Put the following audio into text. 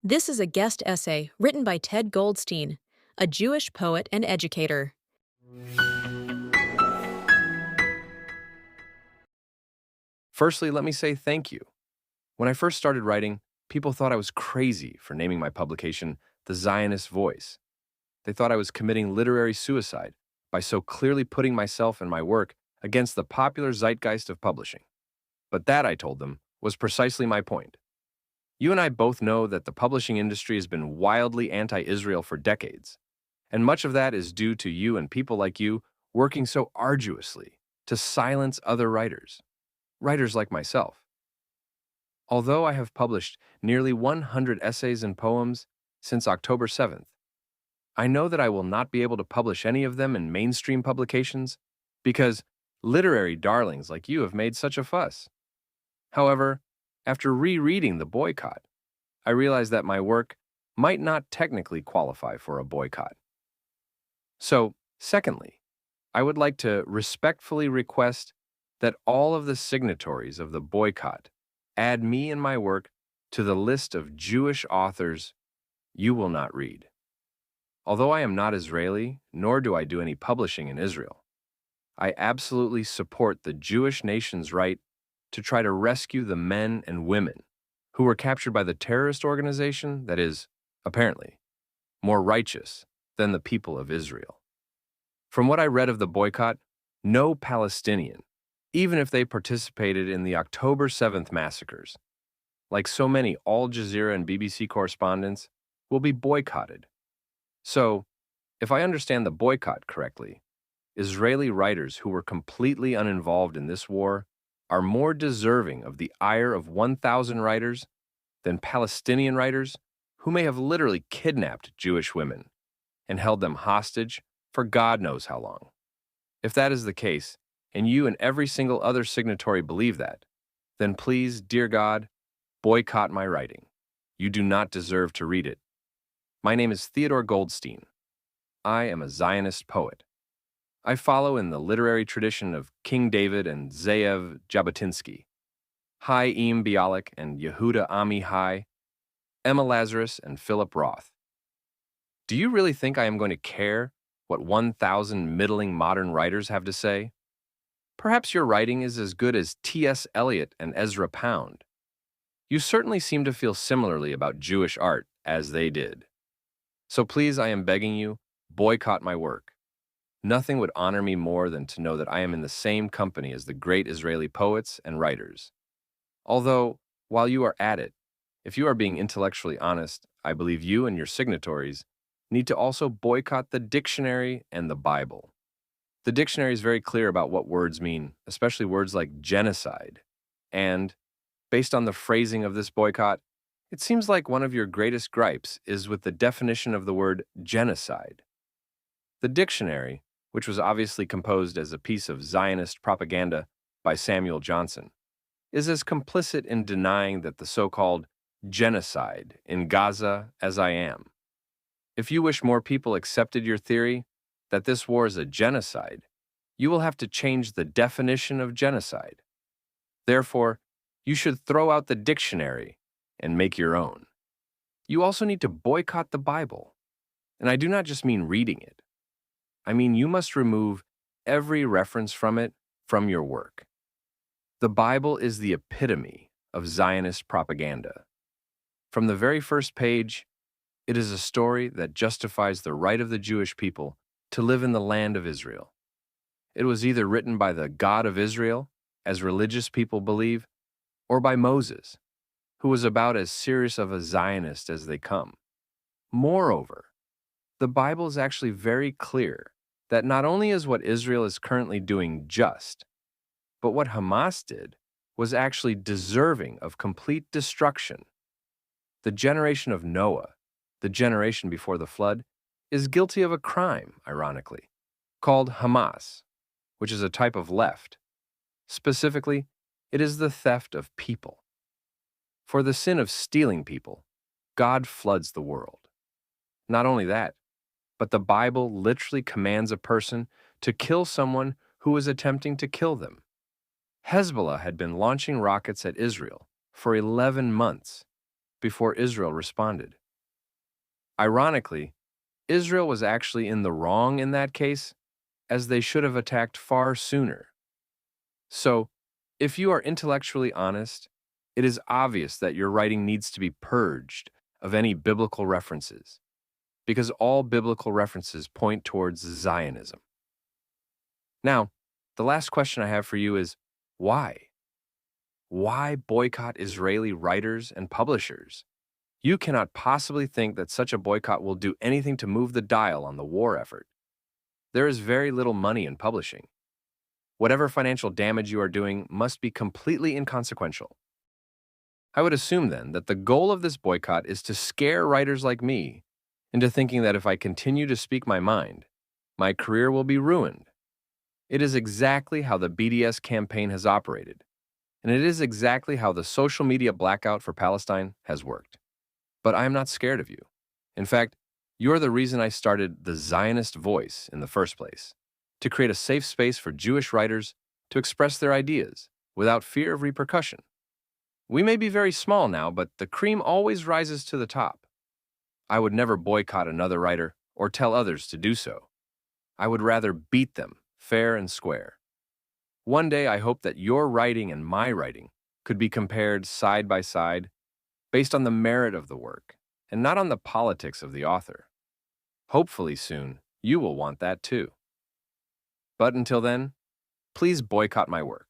This is a guest essay written by Ted Goldstein, a Jewish poet and educator. Firstly, let me say thank you. When I first started writing, people thought I was crazy for naming my publication The Zionist Voice. They thought I was committing literary suicide by so clearly putting myself and my work against the popular zeitgeist of publishing. But that, I told them, was precisely my point. You and I both know that the publishing industry has been wildly anti-Israel for decades, and much of that is due to you and people like you working so arduously to silence other writers like myself. Although I have published nearly 100 essays and poems since October 7th, I know that I will not be able to publish any of them in mainstream publications because literary darlings like you have made such a fuss. However, after rereading The Boycott, I realized that my work might not technically qualify for a boycott. So, secondly, I would like to respectfully request that all of the signatories of the boycott add me and my work to the list of Jewish authors you will not read. Although I am not Israeli, nor do I do any publishing in Israel, I absolutely support the Jewish nation's right to try to rescue the men and women who were captured by the terrorist organization that is, apparently, more righteous than the people of Israel. From what I read of the boycott, no Palestinian, even if they participated in the October 7th massacres, like so many Al Jazeera and BBC correspondents, will be boycotted. So, if I understand the boycott correctly, Israeli writers who were completely uninvolved in this war are more deserving of the ire of 1,000 writers than Palestinian writers who may have literally kidnapped Jewish women and held them hostage for God knows how long. If that is the case, and you and every single other signatory believe that, then please, dear God, boycott my writing. You do not deserve to read it. My name is Theodore Goldstein. I am a Zionist poet. I follow in the literary tradition of King David and Ze'ev Jabotinsky, Chaim Bialik and Yehuda Amichai, Emma Lazarus and Philip Roth. Do you really think I am going to care what 1,000 middling modern writers have to say? Perhaps your writing is as good as T.S. Eliot and Ezra Pound. You certainly seem to feel similarly about Jewish art as they did. So please, I am begging you, boycott my work. Nothing would honor me more than to know that I am in the same company as the great Israeli poets and writers. Although, while you are at it, if you are being intellectually honest, I believe you and your signatories need to also boycott the dictionary and the Bible. The dictionary is very clear about what words mean, especially words like genocide. And, based on the phrasing of this boycott, it seems like one of your greatest gripes is with the definition of the word genocide. The dictionary, which was obviously composed as a piece of Zionist propaganda by Samuel Johnson, is as complicit in denying that the so-called genocide in Gaza as I am. If you wish more people accepted your theory that this war is a genocide, you will have to change the definition of genocide. Therefore, you should throw out the dictionary and make your own. You also need to boycott the Bible. And I do not just mean reading it. I mean you must remove every reference from it from your work. The Bible is the epitome of Zionist propaganda. From the very first page, it is a story that justifies the right of the Jewish people to live in the land of Israel. It was either written by the God of Israel, as religious people believe, or by Moses, who was about as serious of a Zionist as they come. Moreover, the Bible is actually very clear that not only is what Israel is currently doing just, but what Hamas did was actually deserving of complete destruction. The generation of Noah, the generation before the flood, is guilty of a crime, ironically, called Hamas, which is a type of left. Specifically, it is the theft of people. For the sin of stealing people, God floods the world. Not only that, but the Bible literally commands a person to kill someone who is attempting to kill them. Hezbollah had been launching rockets at Israel for 11 months, before Israel responded. Ironically, Israel was actually in the wrong in that case, as they should have attacked far sooner. So, if you are intellectually honest, it is obvious that your writing needs to be purged of any biblical references, because all biblical references point towards Zionism. Now, the last question I have for you is why? Why boycott Israeli writers and publishers? You cannot possibly think that such a boycott will do anything to move the dial on the war effort. There is very little money in publishing. Whatever financial damage you are doing must be completely inconsequential. I would assume then that the goal of this boycott is to scare writers like me into thinking that if I continue to speak my mind, my career will be ruined. It is exactly how the BDS campaign has operated, and it is exactly how the social media blackout for Palestine has worked. But I am not scared of you. In fact, you're the reason I started the Zionist Voice in the first place, to create a safe space for Jewish writers to express their ideas without fear of repercussion. We may be very small now, but the cream always rises to the top. I would never boycott another writer or tell others to do so. I would rather beat them fair and square. One day I hope that your writing and my writing could be compared side by side based on the merit of the work and not on the politics of the author. Hopefully soon, you will want that too. But until then, please boycott my work.